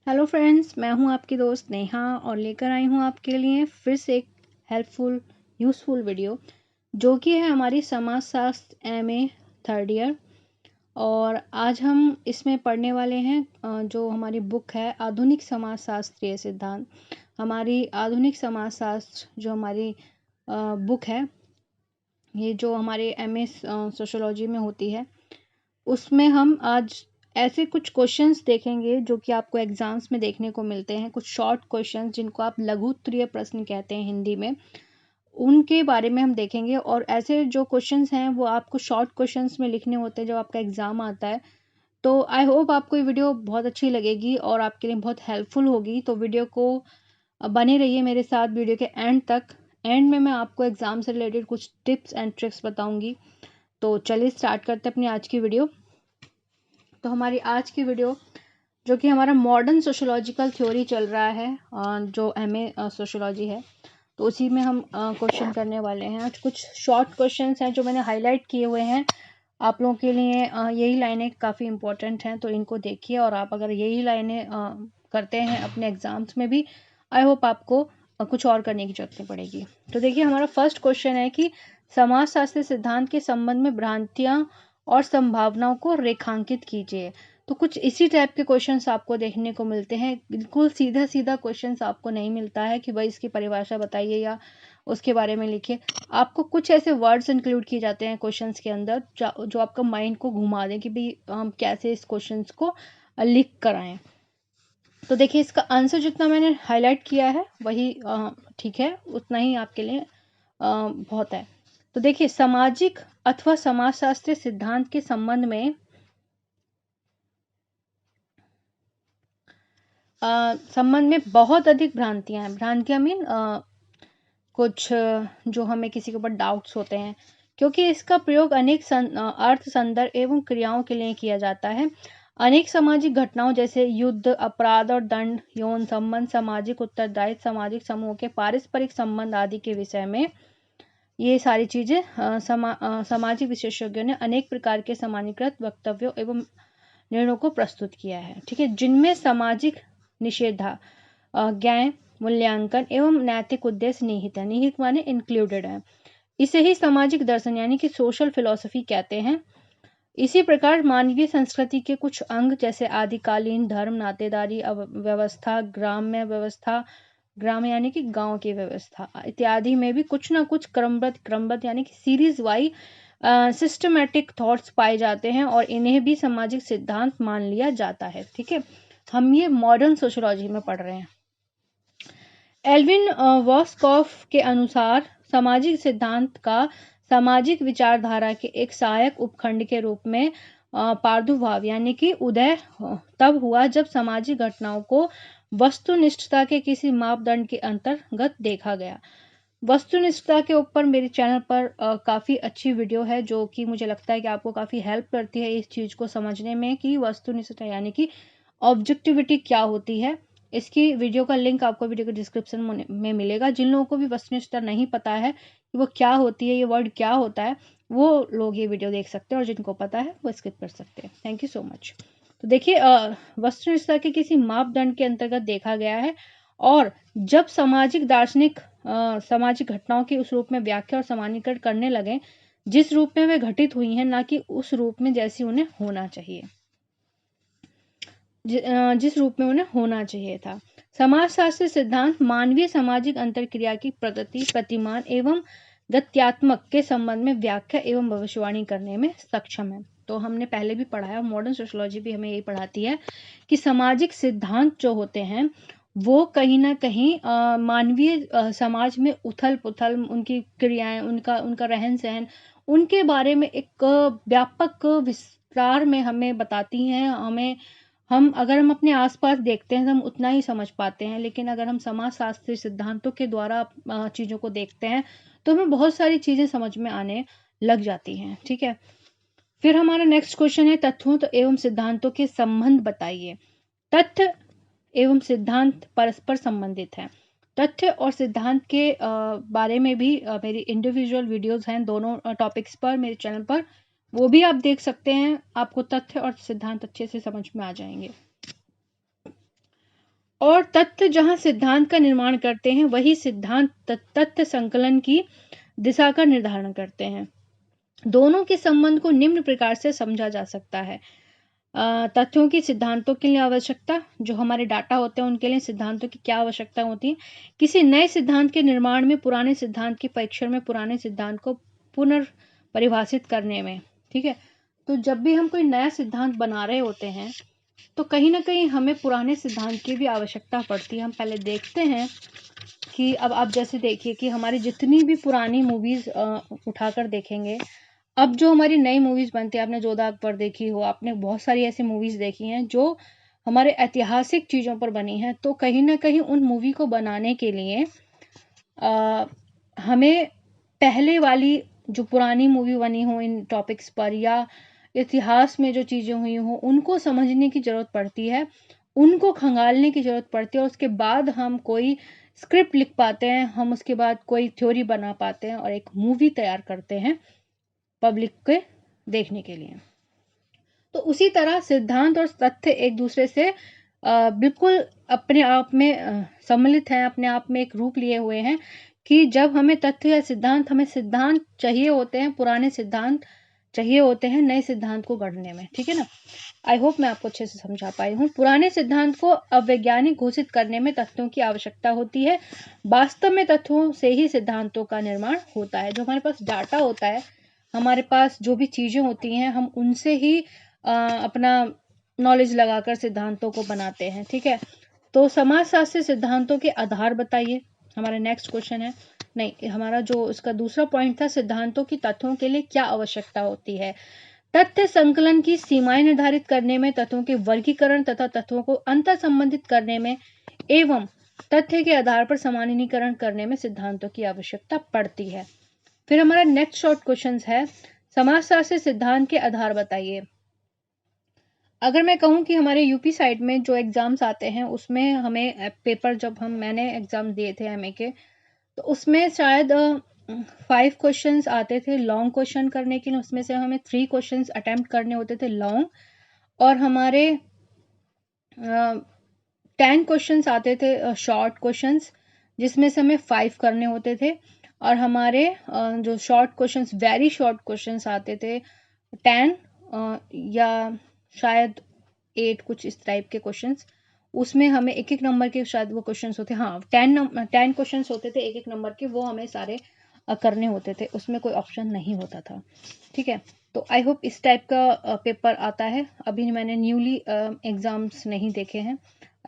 Hello friends, मैं हूं आपकी दोस्त नेहा और लेकर आई हूं आपके लिए फिर से एक हेल्पफुल यूज़फुल वीडियो जो कि है हमारी समाजशास्त्र एमए थर्ड ईयर। और आज हम इसमें पढ़ने वाले हैं जो हमारी बुक है आधुनिक समाजशास्त्रीय सिद्धांत। हमारी आधुनिक समाजशास्त्र जो हमारी बुक है, ये जो हमारे एमए सोशियोलॉजी में होती है, उसमें हम आज ऐसे कुछ क्वेश्चंस देखेंगे जो कि आपको एग्जाम्स में देखने को मिलते हैं। कुछ शॉर्ट क्वेश्चंस जिनको आप लघु उत्तरीय प्रश्न कहते हैं हिंदी में, उनके बारे में हम देखेंगे। और ऐसे जो क्वेश्चंस हैं वो आपको शॉर्ट क्वेश्चंस में लिखने होते हैं जब आपका एग्जाम आता है। तो आई होप आपको ये वीडियो बहुत अच्छी लगेगी और आपके लिए बहुत हेल्पफुल होगी। तो वीडियो को बने रहिए मेरे साथ वीडियो के एंड तक। एंड में मैं आपको एग्जाम से रिलेटेड कुछ टिप्स एंड ट्रिक्स बताऊंगी। तो चलिए स्टार्ट करते हैं अपनी आज की वीडियो। तो हमारी आज की वीडियो जो कि हमारा मॉडर्न सोशियोलॉजिकल थ्योरी चल रहा है, जो एमए सोशियोलॉजी है, तो उसी में हम क्वेश्चन करने वाले हैं। आज कुछ शॉर्ट क्वेश्चंस हैं जो मैंने हाईलाइट किए हुए हैं आप लोगों के लिए। यही लाइनें काफ़ी इंपॉर्टेंट हैं, तो इनको देखिए और आप अगर यही लाइनें करते हैं अपने एग्जाम्स में भी, आई होप आपको कुछ और करने की जरूरत नहीं पड़ेगी। तो देखिए, हमारा फर्स्ट क्वेश्चन है कि समाजशास्त्री सिद्धांत के संबंध में भ्रांतियां और संभावनाओं को रेखांकित कीजिए। तो कुछ इसी टाइप के क्वेश्चंस आपको देखने को मिलते हैं। बिल्कुल सीधा सीधा क्वेश्चंस आपको नहीं मिलता है कि भाई इसकी परिभाषा बताइए या उसके बारे में लिखिए। आपको कुछ ऐसे वर्ड्स इंक्लूड किए जाते हैं क्वेश्चंस के अंदर जो आपका माइंड को घुमा दें कि भाई हम कैसे इस क्वेश्चंस को लिख कर आएँ। तो देखिए, इसका आंसर जितना मैंने हाईलाइट किया है वही ठीक है, उतना ही आपके लिए बहुत है। तो देखिए, सामाजिक अथवा समाजशास्त्रीय सिद्धांत के संबंध में बहुत अधिक भ्रांतियां हैं। भ्रांतियां मीन कुछ जो हमें किसी के ऊपर डाउट्स होते हैं, क्योंकि इसका प्रयोग अनेक अर्थ संदर्भ एवं क्रियाओं के लिए किया जाता है। अनेक सामाजिक घटनाओं जैसे युद्ध, अपराध और दंड, यौन संबंध, सामाजिक उत्तरदायित्व, सामाजिक समूह के पारस्परिक संबंध आदि के विषय में ये सारी चीजें सामाजिक विशेषज्ञों ने अनेक प्रकार के सामान्यीकृत वक्तव्यों एवं निर्णयों को प्रस्तुत किया है। ठीक है, जिनमें सामाजिक निषेधा, ज्ञान, मूल्यांकन एवं नैतिक उद्देश्य निहित है। निहित माने इंक्लूडेड है। इसे ही सामाजिक दर्शन यानी कि सोशल फिलॉसफी कहते हैं। इसी प्रकार मानवीय संस्कृति के कुछ अंग जैसे आदिकालीन धर्म, नातेदारी व्यवस्था, ग्राम्य व्यवस्था, ग्राम यानी कि गांव की व्यवस्था इत्यादि में भी कुछ ना कुछ क्रमबद्ध यानी कि सीरीज वाइज सिस्टमैटिक थॉट्स पाए जाते हैं और इन्हें भी सामाजिक सिद्धांत मान लिया जाता है। ठीक है, हम ये मॉडर्न सोशियोलॉजी में पढ़ रहे हैं। एल्विन वॉस्कॉफ के अनुसार सामाजिक सिद्धांत का सामाजिक विचारधारा के एक सहायक उपखंड के रूप में प्रादुर्भाव यानी कि उदय तब हुआ जब सामाजिक घटनाओं को वस्तुनिष्ठता के किसी मापदंड के अंतर्गत देखा गया। वस्तुनिष्ठता के ऊपर मेरे चैनल पर काफ़ी अच्छी वीडियो है जो कि मुझे लगता है कि आपको काफ़ी हेल्प करती है इस चीज़ को समझने में कि वस्तुनिष्ठता यानी कि ऑब्जेक्टिविटी क्या होती है। इसकी वीडियो का लिंक आपको वीडियो के डिस्क्रिप्शन में मिलेगा। जिन लोगों को भी वस्तुनिष्ठता नहीं पता है कि वो क्या होती है, ये वर्ड क्या होता है, वो लोग ये वीडियो देख सकते हैं और जिनको पता है वो स्किप कर सकते हैं। Thank you so much. तो देखिए, वस्तुनिष्ठता के किसी मापदंड के अंतर्गत देखा गया है और जब सामाजिक दार्शनिक सामाजिक घटनाओं की उस रूप में व्याख्या और सामान्यीकरण करने लगे जिस रूप में वे घटित हुई हैं, ना कि उस रूप में जैसी उन्हें होना चाहिए, जिस रूप में उन्हें होना चाहिए था। समाजशास्त्र सिद्धांत मानवीय सामाजिक अंतरक्रिया की प्रगति, प्रतिमान एवं गत्यात्मक के संबंध में व्याख्या एवं भविष्यवाणी करने में सक्षम है। तो हमने पहले भी पढ़ा है, मॉडर्न सोशियोलॉजी भी हमें यही पढ़ाती है कि सामाजिक सिद्धांत जो होते हैं वो कहीं ना कहीं मानवीय समाज में उथल पुथल, उनकी क्रियाएं, उनका रहन सहन, उनके बारे में एक व्यापक विस्तार में हमें बताती हैं। अगर हम अपने आसपास देखते हैं तो हम उतना ही समझ पाते हैं, लेकिन अगर हम समाजशास्त्री सिद्धांतों के द्वारा चीज़ों को देखते हैं तो हमें बहुत सारी चीज़ें समझ में आने लग जाती हैं। ठीक है, फिर हमारा नेक्स्ट क्वेश्चन है तथ्यों एवं सिद्धांतों के संबंध बताइए। तथ्य एवं सिद्धांत परस्पर संबंधित हैं। तथ्य और सिद्धांत के बारे में भी मेरी इंडिविजुअल वीडियोस हैं दोनों टॉपिक्स पर मेरे चैनल पर, वो भी आप देख सकते हैं। आपको तथ्य और सिद्धांत अच्छे से समझ में आ जाएंगे। और तथ्य जहाँ सिद्धांत का निर्माण करते हैं वही सिद्धांत तथ्य संकलन की दिशा का निर्धारण करते हैं। दोनों के संबंध को निम्न प्रकार से समझा जा सकता है। तथ्यों की सिद्धांतों के लिए आवश्यकता, जो हमारे डाटा होते हैं उनके लिए सिद्धांतों की क्या आवश्यकता होती है। किसी नए सिद्धांत के निर्माण में, पुराने सिद्धांत के परीक्षण में, पुराने सिद्धांत को पुनर्परिभाषित करने में। ठीक है, तो जब भी हम कोई नया सिद्धांत बना रहे होते हैं तो कहीं ना कहीं हमें पुराने सिद्धांत की भी आवश्यकता पड़ती है। हम पहले देखते हैं कि अब आप जैसे देखिए कि हमारी जितनी भी पुरानी मूवीज उठाकर देखेंगे, अब जो हमारी नई मूवीज बनती है, आपने जोधा अकबर देखी हो, आपने बहुत सारी ऐसी मूवीज देखी हैं जो हमारे ऐतिहासिक चीज़ों पर बनी हैं, तो कहीं ना कहीं उन मूवी को बनाने के लिए हमें पहले वाली जो पुरानी मूवी बनी हो इन टॉपिक्स पर, या इतिहास में जो चीज़ें हुई हों, उनको समझने की ज़रूरत पड़ती है, उनको खंगालने की ज़रूरत पड़ती है, और उसके बाद हम कोई स्क्रिप्ट लिख पाते हैं, हम उसके बाद कोई थ्योरी बना पाते हैं और एक मूवी तैयार करते हैं पब्लिक के देखने के लिए। तो उसी तरह सिद्धांत और तथ्य एक दूसरे से बिल्कुल अपने आप में सम्मिलित हैं, अपने आप में एक रूप लिए हुए हैं कि जब हमें तथ्य या सिद्धांत, हमें सिद्धांत चाहिए होते हैं, पुराने सिद्धांत चाहिए होते हैं नए सिद्धांत को गढ़ने में। ठीक है ना, आई होप मैं आपको अच्छे से समझा पाई हूँ। पुराने सिद्धांत को अवैज्ञानिक घोषित करने में तथ्यों की आवश्यकता होती है। वास्तव में तथ्यों से ही सिद्धांतों का निर्माण होता है। जो हमारे पास डाटा होता है, हमारे पास जो भी चीज़ें होती हैं, हम उनसे ही अपना नॉलेज लगाकर सिद्धांतों को बनाते हैं। ठीक है, तो समाजशास्त्री सिद्धांतों के आधार बताइए, हमारा नेक्स्ट क्वेश्चन है। नहीं, हमारा जो इसका दूसरा पॉइंट था, सिद्धांतों की तथ्यों के लिए क्या आवश्यकता होती है। तथ्य संकलन की सीमाएं निर्धारित करने में, तथ्यों के वर्गीकरण तथा तथ्यों को अंतर संबंधित करने में एवं तथ्य के आधार पर सामान्यीकरण करने में सिद्धांतों की आवश्यकता पड़ती है। फिर हमारा नेक्स्ट शॉर्ट क्वेश्चन है, समाजशास्त्री सिद्धांत के आधार बताइए। अगर मैं कहूँ कि हमारे यूपी साइड में जो एग्जाम्स आते हैं उसमें हमें पेपर, जब मैंने एग्जाम दिए थे एमए के, तो उसमें शायद 5 क्वेश्चंस आते थे लॉन्ग क्वेश्चन करने के लिए। उसमें से हमें 3 क्वेश्चंस अटेम्प्ट करने होते थे लॉन्ग, और हमारे 10 क्वेश्चंस आते थे शॉर्ट क्वेश्चंस, जिसमें से हमें 5 करने होते थे। और हमारे जो short questions, very short questions आते थे 10 या शायद 8, कुछ इस टाइप के क्वेश्चंस। उसमें हमें एक एक नंबर के शायद वो क्वेश्चंस होते, हाँ 10 क्वेश्चंस होते थे एक एक नंबर के, वो हमें सारे करने होते थे, उसमें कोई ऑप्शन नहीं होता था। ठीक है, तो आई होप इस टाइप का पेपर आता है। अभी मैंने न्यूली एग्ज़ाम्स नहीं देखे हैं,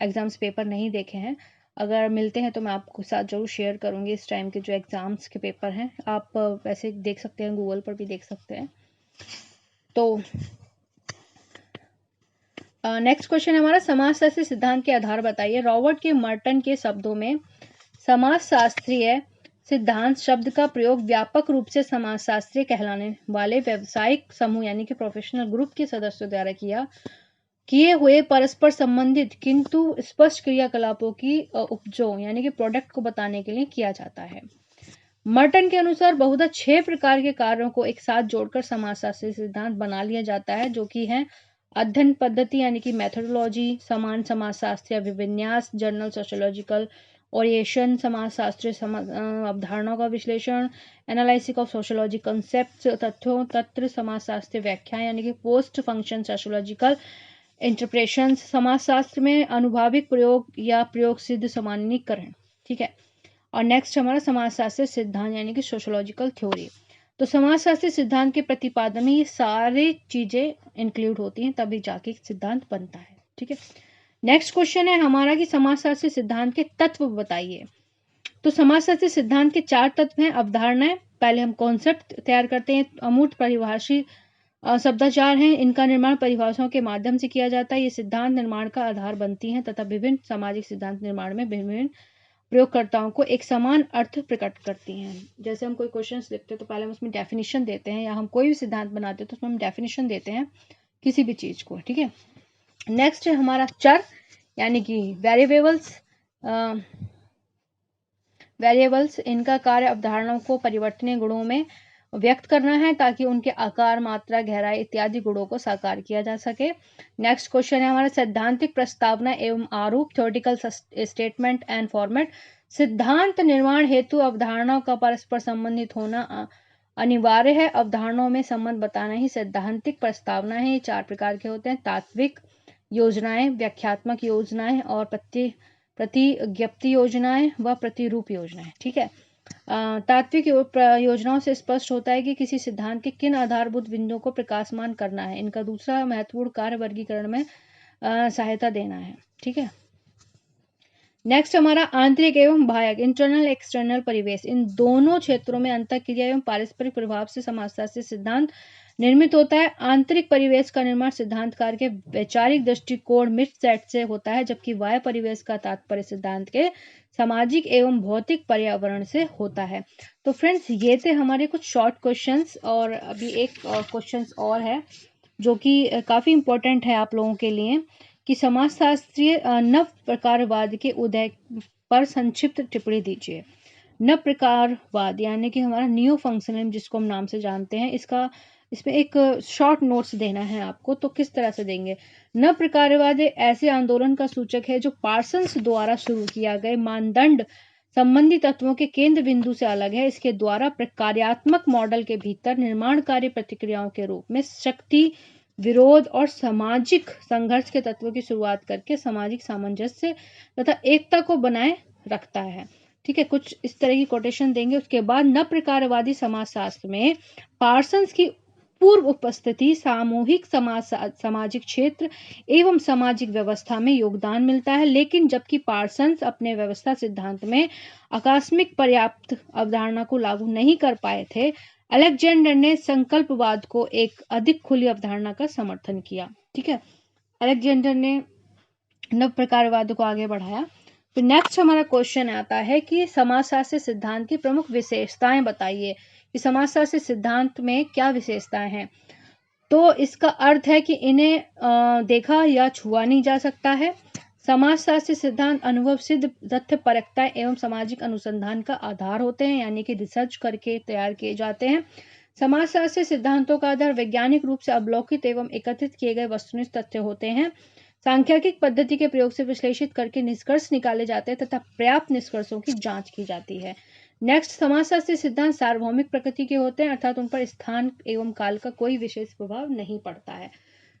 एग्ज़ाम्स पेपर नहीं देखे हैं। अगर मिलते हैं तो मैं आपको साथ ज़रूर शेयर करूँगी इस टाइम के जो एग्ज़ाम्स के पेपर हैं। आप वैसे देख सकते हैं, गूगल पर भी देख सकते हैं। तो नेक्स्ट क्वेश्चन है हमारा, समाजशास्त्री सिद्धांत के आधार बताइए। रॉबर्ट के मर्टन के शब्दों में समाजशास्त्रीय सिद्धांत शब्द का प्रयोग व्यापक रूप से समाजशास्त्री कहलाने वाले व्यावसायिक समूह यानी कि प्रोफेशनल ग्रुप के सदस्यों द्वारा किए हुए परस्पर संबंधित किंतु स्पष्ट क्रियाकलापों की उपजों यानी कि प्रोडक्ट को बताने के लिए किया जाता है। मर्टन के अनुसार बहुधा 6 प्रकार के कार्यों को एक साथ जोड़कर समाजशास्त्री सिद्धांत बना लिया जाता है, जो कि है अध्ययन पद्धति यानी कि मेथोडोलॉजी, समान समाजशास्त्री अभिविन्यास, जर्नल सोशियोलॉजिकल ओरिएशन, समाजशास्त्री अवधारणाओं का विश्लेषण, एनालिसिस ऑफ सोशियोलॉजी कॉन्सेप्ट्स, तथ्यों तत्र समाजशास्त्री व्याख्या यानी कि पोस्ट फंक्शन सोशियोलॉजिकल इंटरप्रेशन, समाजशास्त्र में अनुभाविक प्रयोग या प्रयोग सिद्ध सामान्यीकरण। ठीक है, और नेक्स्ट हमारा समाजशास्त्री सिद्धांत यानी कि सोशियोलॉजिकल थ्योरी। तो समाजशास्त्री सिद्धांत के प्रतिपादन में ये सारी चीजें इंक्लूड होती हैं, तभी जाके सिद्धांत बनता है। ठीक है, नेक्स्ट क्वेश्चन है हमारा कि समाजशास्त्री सिद्धांत के तत्व बताइए। तो समाजशास्त्री सिद्धांत के 4 तत्व हैं। अवधारणाएं, पहले हम कॉन्सेप्ट तैयार करते हैं। अमूर्त परिभाषी शब्दाचार हैं, इनका निर्माण परिभाषाओं के माध्यम से किया जाता है। ये सिद्धांत निर्माण का आधार बनती हैं तथा विभिन्न सामाजिक सिद्धांत निर्माण में विभिन्न प्रयोगकर्ताओं को एक समान अर्थ प्रकट करती हैं। जैसे हम कोई क्वेश्चंस लिखते हैं तो पहले हम उसमें डेफिनेशन देते हैं, या हम कोई भी सिद्धांत बनाते हैं तो उसमें हम डेफिनेशन देते हैं किसी भी चीज को। ठीक है, नेक्स्ट है हमारा चर यानी कि वेरिएबल्स। इनका कार्य अवधारणाओं को परिवर्तनीय गुणों में व्यक्त करना है ताकि उनके आकार, मात्रा, गहराई इत्यादि गुणों को साकार किया जा सके। नेक्स्ट क्वेश्चन है हमारा सैद्धांतिक प्रस्तावना एवं आरूप, थ्योरेटिकल स्टेटमेंट एंड फॉर्मेट। सिद्धांत निर्माण हेतु अवधारणाओं का परस्पर संबंधित होना अनिवार्य है। अवधारणाओं में संबंध बताना ही सैद्धांतिक प्रस्तावना है। ये 4 प्रकार के होते हैं: तात्विक योजनाएं, व्याख्यात्मक योजनाएं और प्रतिज्ञप्ति योजनाएं व प्रतिरूप योजनाएं। ठीक है। तात्विक योजनाओं से स्पष्ट होता है कि किसी सिद्धांत के किन आधारभूत बिंदुओं को प्रकाशमान करना है। इनका दूसरा महत्वपूर्ण कार्य वर्गीकरण में सहायता देना है। ठीक है। नेक्स्ट हमारा आंतरिक एवं बाह्य, इंटरनल एक्सटर्नल परिवेश, इन दोनों क्षेत्रों में अंतःक्रिया एवं पारस्परिक प्रभाव से समाजशास्त्री सिद्धांत निर्मित होता है। आंतरिक परिवेश का निर्माण सिद्धांतकार के वैचारिक दृष्टिकोण मिट सेट से होता है, जबकि बाह्य परिवेश का तात्पर्य सिद्धांत के सामाजिक एवं भौतिक पर्यावरण से होता है। तो फ्रेंड्स, ये थे हमारे कुछ शॉर्ट क्वेश्चंस, और अभी एक क्वेश्चंस और है जो कि काफी इंपॉर्टेंट है आप लोगों के लिए, कि समाजशास्त्रीय नव प्रकारवाद के उदय पर संक्षिप्त टिप्पणी दीजिए। नव प्रकारवाद यानी कि हमारा न्यू फंक्शनलिज्म जिसको हम नाम से जानते हैं, इसमें एक शॉर्ट नोट्स देना है आपको। तो किस तरह से देंगे? नव प्रकारवाद ऐसे आंदोलन का सूचक है जो पार्सन्स द्वारा शुरू किया गए मानदंड संबंधी तत्वों के केंद्र बिंदु से अलग है। इसके द्वारा प्रकार्यात्मक मॉडल के भीतर निर्माणकारी प्रतिक्रियाओं के रूप में शक्ति, विरोध और सामाजिक संघर्ष के तत्वों की शुरुआत करके सामाजिक सामंजस्य तथा एकता को बनाए रखता है। ठीक है, कुछ इस तरह की कोटेशन देंगे। उसके बाद नव प्रकारवादी समाजशास्त्र में पार्सन्स की पूर्व उपस्थिति सामूहिक सामाजिक क्षेत्र एवं सामाजिक व्यवस्था में योगदान मिलता है, लेकिन जबकि पार्सन्स अपने व्यवस्था सिद्धांत में आकस्मिक पर्याप्त अवधारणा को लागू नहीं कर पाए थे, अलेक्जेंडर ने संकल्पवाद को एक अधिक खुली अवधारणा का समर्थन किया। ठीक है, अलेक्जेंडर ने नव प्रकारवाद को आगे बढ़ाया। तो नेक्स्ट हमारा क्वेश्चन आता है कि समाजशास्त्र सिद्धांत की प्रमुख विशेषताएं बताइए, कि समाजशास्त्र सिद्धांत में क्या विशेषताएं हैं। तो इसका अर्थ है कि इन्हें देखा या छुआ नहीं जा सकता है। समाजशास्त्र सिद्धांत अनुभव सिद्ध तथ्य परकता एवं सामाजिक अनुसंधान का आधार होते हैं, यानी कि रिसर्च करके तैयार किए जाते हैं। समाजशास्त्र सिद्धांतों का आधार वैज्ञानिक रूप से अवलोकित एवं एकत्रित किए गए वस्तुनिष्ठ तथ्य होते हैं। सांख्यिकी पद्धति के प्रयोग से विश्लेषित करके निष्कर्ष निकाले जाते हैं तथा पर्याप्त निष्कर्षों की जांच की जाती है। नेक्स्ट, समाजशास्त्री सिद्धांत सार्वभौमिक प्रकृति के होते हैं, अर्थात उन पर स्थान एवं काल का कोई विशेष प्रभाव नहीं पड़ता है।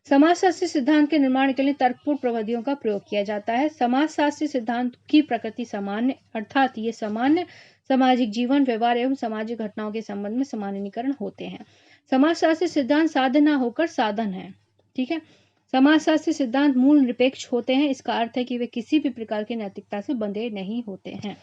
समाजशास्त्री सिद्धांत के निर्माण के लिए तर्कपूर्ण प्रविधियों का प्रयोग किया जाता है। समाजशास्त्री सिद्धांत की प्रकृति सामान्य, अर्थात ये सामान्य सामाजिक जीवन, व्यवहार एवं सामाजिक घटनाओं के संबंध में सामान्यीकरण होते हैं। समाजशास्त्री सिद्धांत साधन न होकर साधन है। ठीक है, समाजशास्त्री सिद्धांत मूल निरपेक्ष होते हैं। इसका अर्थ है कि वे किसी भी प्रकार की नैतिकता से बंधे नहीं होते हैं।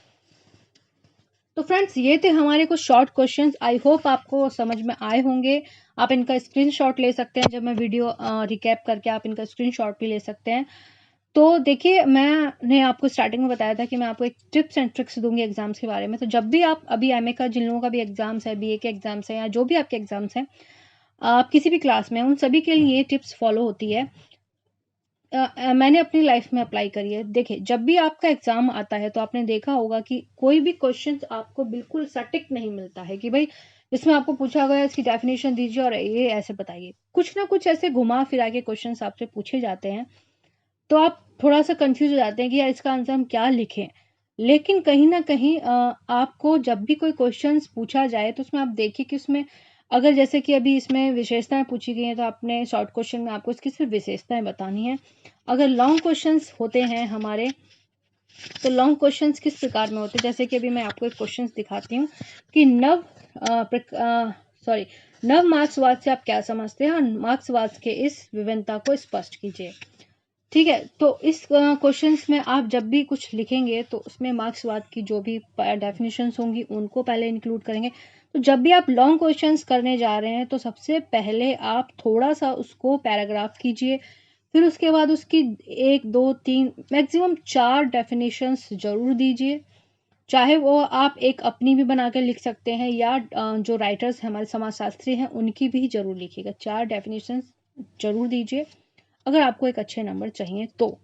तो फ्रेंड्स, ये थे हमारे कुछ शॉर्ट क्वेश्चंस। आई होप आपको समझ में आए होंगे। आप इनका स्क्रीनशॉट ले सकते हैं। जब मैं वीडियो रिकैप करके आप इनका स्क्रीनशॉट भी ले सकते हैं। तो देखिए, मैंने आपको स्टार्टिंग में बताया था कि मैं आपको एक टिप्स एंड ट्रिक्स दूंगी एग्जाम्स के बारे में। तो जब भी आप अभी एमए का, जिन लोगों का भी एग्जाम्स है, बीए के एग्जाम्स है, या जो भी आपके एग्जाम्स हैं, आप किसी भी क्लास में, उन सभी के लिए टिप्स फॉलो होती है। मैंने अपनी लाइफ में अप्लाई करी है। देखिए, जब भी आपका एग्जाम आता है तो आपने देखा होगा कि कोई भी क्वेश्चन आपको बिल्कुल सटीक नहीं मिलता है, कि भाई इसमें आपको पूछा गया इसकी डेफिनेशन दीजिए और ये ऐसे बताइए। कुछ ना कुछ ऐसे घुमा फिरा के क्वेश्चन आपसे पूछे जाते हैं, तो आप थोड़ा सा कंफ्यूज हो जाते हैं कि यार इसका आंसर हम क्या लिखें। लेकिन कहीं ना कहीं आपको जब भी कोई क्वेश्चन पूछा जाए तो उसमें आप देखिए कि उसमें, अगर जैसे कि अभी इसमें विशेषताएं पूछी गई हैं, तो आपने शॉर्ट क्वेश्चन में आपको इसकी सिर्फ विशेषताएं बतानी है। अगर लॉन्ग क्वेश्चंस होते हैं हमारे, तो लॉन्ग क्वेश्चंस किस प्रकार में होते हैं, जैसे कि अभी मैं आपको एक क्वेश्चन दिखाती हूँ कि नव मार्क्सवाद से आप क्या समझते हैं, और मार्क्सवाद के इस विभिन्नता को स्पष्ट कीजिए। ठीक है, तो इस क्वेश्चंस में आप जब भी कुछ लिखेंगे तो उसमें मार्क्सवाद की जो भी डेफिनेशंस होंगी उनको पहले इंक्लूड करेंगे। तो जब भी आप लॉन्ग क्वेश्चंस करने जा रहे हैं तो सबसे पहले आप थोड़ा सा उसको पैराग्राफ कीजिए, फिर उसके बाद उसकी 1, 2, 3 मैक्सिमम 4 डेफिनेशंस जरूर दीजिए। चाहे वो आप एक अपनी भी बना के लिख सकते हैं, या जो राइटर्स हमारे समाजशास्त्री हैं उनकी भी जरूर लिखिएगा। 4 डेफिनेशंस जरूर दीजिए अगर आपको एक अच्छे नंबर चाहिए तो।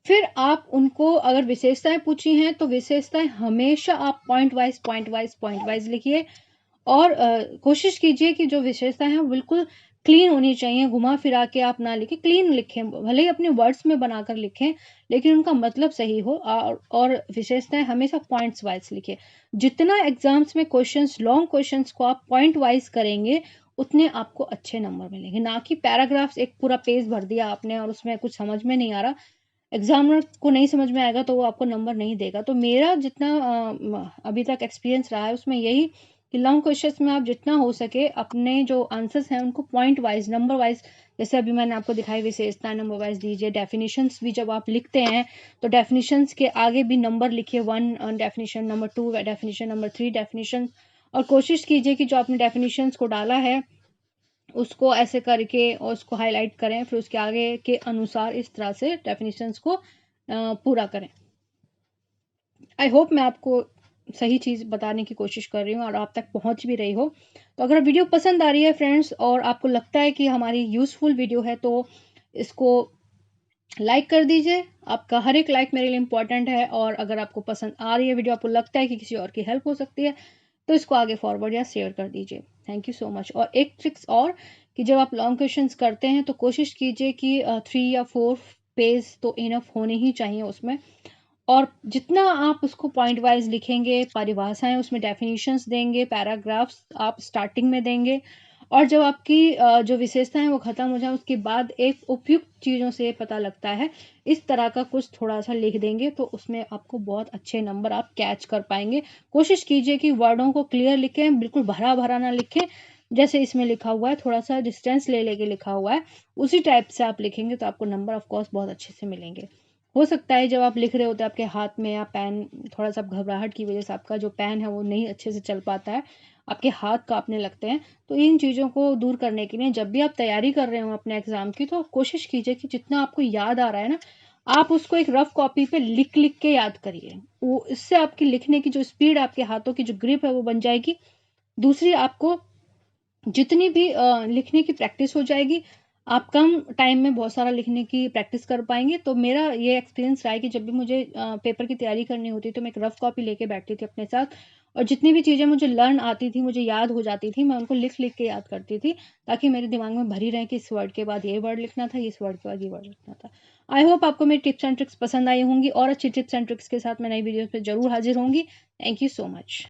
फिर आप उनको, अगर विशेषताएं पूछी हैं तो विशेषताएं हमेशा आप पॉइंट वाइज लिखिए, और कोशिश कीजिए कि जो विशेषताएँ हैं बिल्कुल क्लीन होनी चाहिए, घुमा-फिरा के आप ना लिखें, क्लीन लिखें। भले ही अपने वर्ड्स में बनाकर लिखें, लेकिन उनका मतलब सही हो और विशेषताएँ हमेशा पॉइंट्स वाइज़ लिखें। जितना एग्ज़ाम्स में क्वेश्चन्स लॉन्ग क्वेश्चन्स को आप पॉइंट वाइज़ करेंगे, उतने आपको अच्छे नंबर मिलेंगे। ना कि पैराग्राफ्स एक पूरा पेज भर दिया आपने और उसमें कुछ समझ में नहीं आ रहा, एग्ज़ामिनर को नहीं समझ में आएगा तो वो आपको नंबर नहीं देगा। तो मेरा जितना अभी तक एक्सपीरियंस रहा है उसमें यही कि लॉन्ग क्वेश्चंस में आप जितना हो सके अपने जो आंसर्स हैं उनको पॉइंट वाइज़, नंबर वाइज़, जैसे अभी मैंने आपको दिखाई विशेषताएँ नंबर वाइज़ दीजिए। डेफिनिशंस भी जब आप लिखते हैं तो डेफिनिशंस के आगे भी नंबर लिखिए, 1 definition, number 2 definition, number 3 definition, और कोशिश कीजिए कि जो आपने डेफिनिशंस को डाला है उसको ऐसे करके और उसको हाइलाइट करें, फिर उसके आगे के अनुसार इस तरह से डेफिनिशंस को पूरा करें। आई होप मैं आपको सही चीज़ बताने की कोशिश कर रही हूँ और आप तक पहुँच भी रही हो। तो अगर वीडियो पसंद आ रही है फ्रेंड्स और आपको लगता है कि हमारी यूज़फुल वीडियो है तो इसको लाइक कर दीजिए। आपका हर एक लाइक मेरे लिए इम्पोर्टेंट है और अगर आपको पसंद आ रही है वीडियो, आपको लगता है कि किसी और की हेल्प हो सकती है, तो इसको आगे फॉरवर्ड या शेयर कर दीजिए। Thank you so much. और एक ट्रिक्स और कि जब आप लॉन्ग क्वेश्चंस करते हैं तो कोशिश कीजिए कि 3 या 4 पेज तो इनफ होने ही चाहिए उसमें, और जितना आप उसको पॉइंट वाइज लिखेंगे, परिभाषाएँ उसमें डेफिनिशंस देंगे, पैराग्राफ्स आप स्टार्टिंग में देंगे, और जब आपकी जो विशेषता है वो ख़त्म हो जाए उसके बाद एक उपयुक्त चीज़ों से पता लगता है, इस तरह का कुछ थोड़ा-सा लिख देंगे तो उसमें आपको बहुत अच्छे नंबर आप कैच कर पाएँगे। कोशिश कीजिए कि वर्डों को क्लियर लिखें, बिल्कुल भरा-भरा ना लिखें, जैसे इसमें लिखा हुआ है, थोड़ा-सा डिस्टेंस ले लेके लिखा हुआ है, उसी टाइप से आप लिखेंगे तो आपको नंबर ऑफ कोर्स बहुत अच्छे से मिलेंगे। हो सकता है जब आप लिख रहे होते हैं आपके हाथ में या पेन थोड़ा-सा घबराहट की वज़ह से आपका जो पेन है वो नहीं अच्छे से चल पाता है, आपके हाथ काँपने लगते हैं। तो इन चीज़ों को दूर करने के लिए जब भी आप तैयारी कर रहे हो अपने एग्ज़ाम की तो कोशिश कीजिए कि जितना आपको याद आ रहा है ना, आप उसको एक रफ़ कॉपी पे लिख-लिख के याद करिए। वो इससे आपकी लिखने की जो स्पीड, आपके हाथों की जो ग्रिप है वो बन जाएगी। दूसरी, आपको जितनी भी लिखने की प्रैक्टिस हो जाएगी, आप कम टाइम में बहुत सारा लिखने की प्रैक्टिस कर पाएँगे। तो मेरा ये एक्सपीरियंस रहा है कि जब भी मुझे पेपर की तैयारी करनी होती तो मैं एक रफ़ कॉपी लेके बैठती थी अपने साथ, और जितनी भी चीज़ें मुझे लर्न आती थी, मुझे याद हो जाती थी, मैं उनको लिख-लिख के याद करती थी, ताकि मेरे दिमाग में भरी रहे कि इस वर्ड के बाद ये वर्ड लिखना था, इस वर्ड के बाद ये वर्ड लिखना था। आई होप आपको मेरी टिप्स एंड ट्रिक्स पसंद आई होंगी, और अच्छी टिप्स एंड ट्रिक्स के साथ मैं नई वीडियोज़ पे ज़रूर हाज़िर होंगी। Thank you so much.